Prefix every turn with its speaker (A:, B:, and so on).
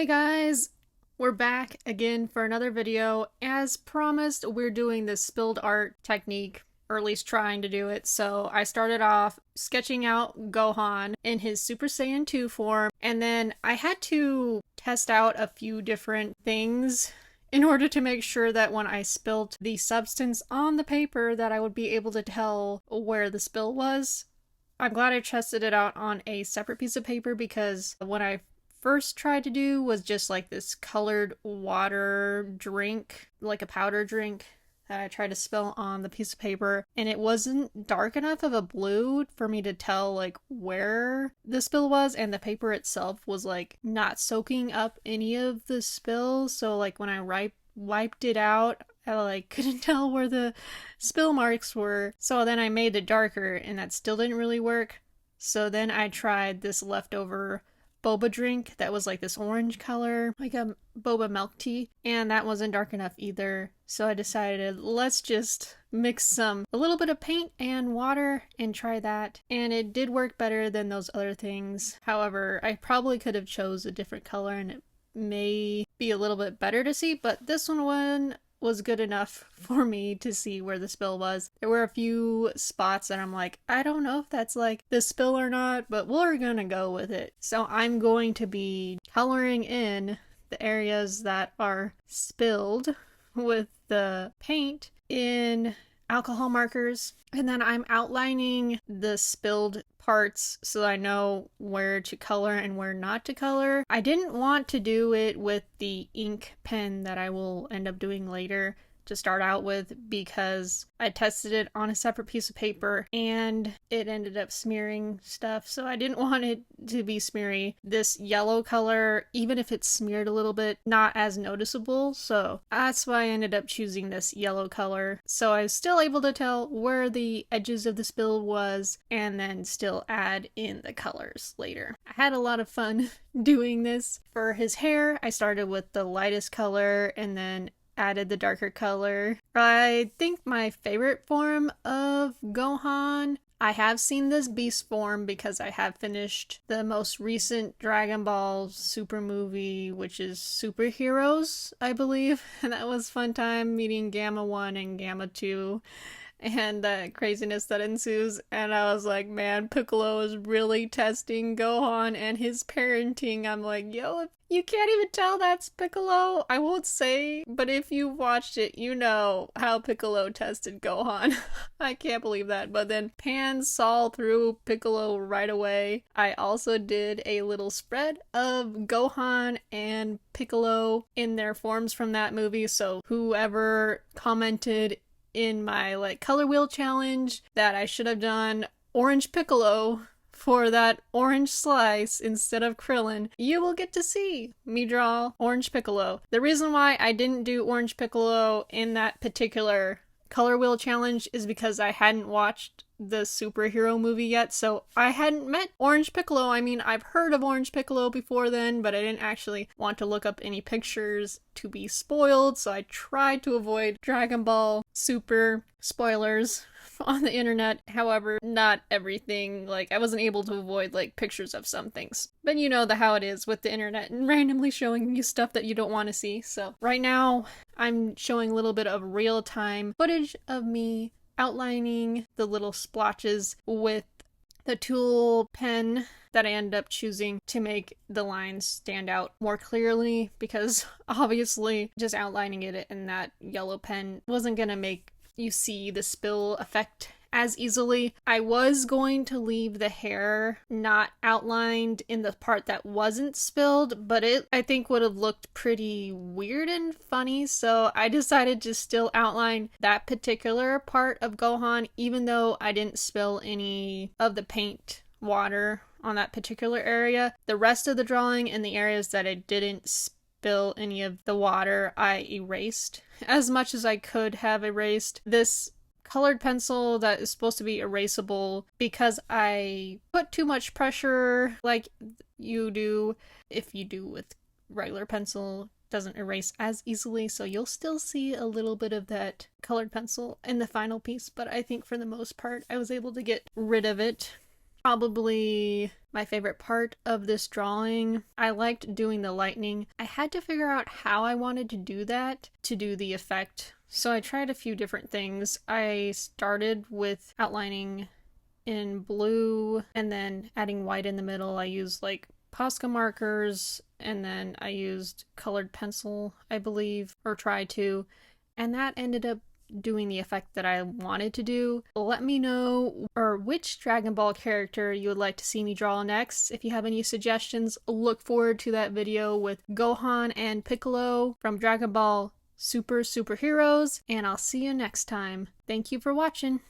A: Hey guys, we're back again for another video. As promised, we're doing this spilled art technique, or at least trying to do it. So I started off sketching out Gohan in his Super Saiyan 2 form, and then I had to test out a few different things in order to make sure that when I spilled the substance on the paper that I would be able to tell where the spill was. I'm glad I tested it out on a separate piece of paper because when I first tried to do was just like this colored water drink, like a powder drink that I tried to spill on the piece of paper, and it wasn't dark enough of a blue for me to tell like where the spill was, and the paper itself was like not soaking up any of the spill, so like when I wiped it out, I like couldn't tell where the spill marks were. So then I made it darker and that still didn't really work. So then I tried this leftover boba drink that was like this orange color, like a boba milk tea, and that wasn't dark enough either. So I decided let's just mix a little bit of paint and water and try that, and it did work better than those other things. However, I probably could have chose a different color and it may be a little bit better to see, but this one was good enough for me to see where the spill was. There were a few spots that I'm like, I don't know if that's like the spill or not, but we're gonna go with it. So I'm going to be coloring in the areas that are spilled with the paint in alcohol markers, and then I'm outlining the spilled parts so I know where to color and where not to color. I didn't want to do it with the ink pen that I will end up doing later to start out with because I tested it on a separate piece of paper and it ended up smearing stuff, so I didn't want it to be smeary. This yellow color, even if it's smeared a little bit, not as noticeable, so that's why I ended up choosing this yellow color. So I was still able to tell where the edges of the spill was and then still add in the colors later. I had a lot of fun doing this. For his hair, I started with the lightest color and then added the darker color. I think my favorite form of Gohan, I have seen this beast form because I have finished the most recent Dragon Ball Super movie, which is Superheroes, I believe. And that was fun time meeting Gamma 1 and Gamma 2 and the craziness that ensues. And I was like, man, Piccolo is really testing Gohan and his parenting. I'm like, yo, if you can't even tell that's Piccolo, I won't say, but if you watched it, you know how Piccolo tested Gohan. I can't believe that. But then Pan saw through Piccolo right away. I also did a little spread of Gohan and Piccolo in their forms from that movie, so whoever commented in my like color wheel challenge that I should have done orange Piccolo for that orange slice instead of Krillin, you will get to see me draw orange Piccolo. The reason why I didn't do orange Piccolo in that particular color wheel challenge is because I hadn't watched the superhero movie yet, so I hadn't met Orange Piccolo. I mean, I've heard of Orange Piccolo before then, but I didn't actually want to look up any pictures to be spoiled, so I tried to avoid Dragon Ball Super spoilers on the internet. However, not everything, like I wasn't able to avoid like pictures of some things. But you know how it is with the internet and randomly showing you stuff that you don't want to see. So right now I'm showing a little bit of real-time footage of me outlining the little splotches with the tool pen that I ended up choosing to make the lines stand out more clearly, because obviously just outlining it in that yellow pen wasn't gonna make you see the spill effect as easily. I was going to leave the hair not outlined in the part that wasn't spilled, but it I think would have looked pretty weird and funny, so I decided to still outline that particular part of Gohan even though I didn't spill any of the paint water on that particular area. The rest of the drawing and the areas that I didn't spill any of the water, I erased as much as I could have erased. This colored pencil that is supposed to be erasable, because I put too much pressure like you do if you do with regular pencil, doesn't erase as easily, so you'll still see a little bit of that colored pencil in the final piece, but I think for the most part I was able to get rid of it. probably my favorite part of this drawing. I liked doing the lightning. I had to figure out how I wanted to do that to do the effect. So I tried a few different things. I started with outlining in blue and then adding white in the middle. I used like Posca markers and then I used colored pencil, I believe, or tried to, and that ended up doing the effect that I wanted to do. Let me know which Dragon Ball character you would like to see me draw next. If you have any suggestions, look forward to that video with Gohan and Piccolo from Dragon Ball Superheroes, and I'll see you next time. Thank you for watching.